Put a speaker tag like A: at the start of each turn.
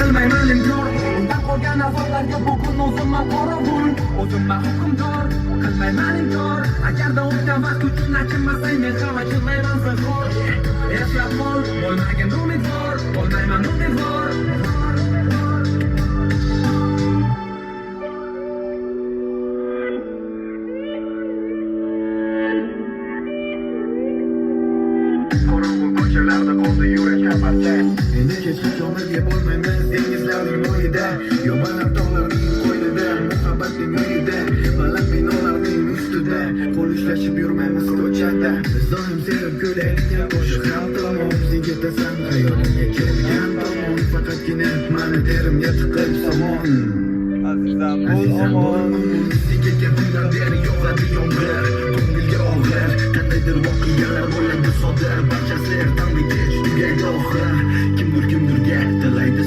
A: qilmayman inkor. Undan qolgan azoblarga bugun o'zimman qorovul, o'zimman hukmdor, qilmayman inkor. Agarda o'tgan vaqt uchun achinmasang, men ham achinmayman zinhor. Eslab qol, bo'lmagin umidvor, bo'lmayman umidvor. Qorong'u ko'chalarda qoldi yurak kaparcha. Endi hech qachon birga bo'lmaymiz dengizlarning bo'yida, yo'balar tog'larning qo'ynida, muhabbatning uyida, baland binolarning ustida. Qo'l ushlashib yurmaymiz ko'chada, biz doim sevib kulayotgan qo'shiq ham tomon. Senga yetasan hayolimga kelgan tomon, faqatgina mani terimga tiqib somon.
B: Azizam bo'l omon.
A: Senga kelgan beri yo'qladi yomg'ir, ko'ngilga og'ir, qandaydir voqealar bo'ladi sodir, barchasi ertanmi kech tugaydi oxir. Kimdir kimdirga tilaydi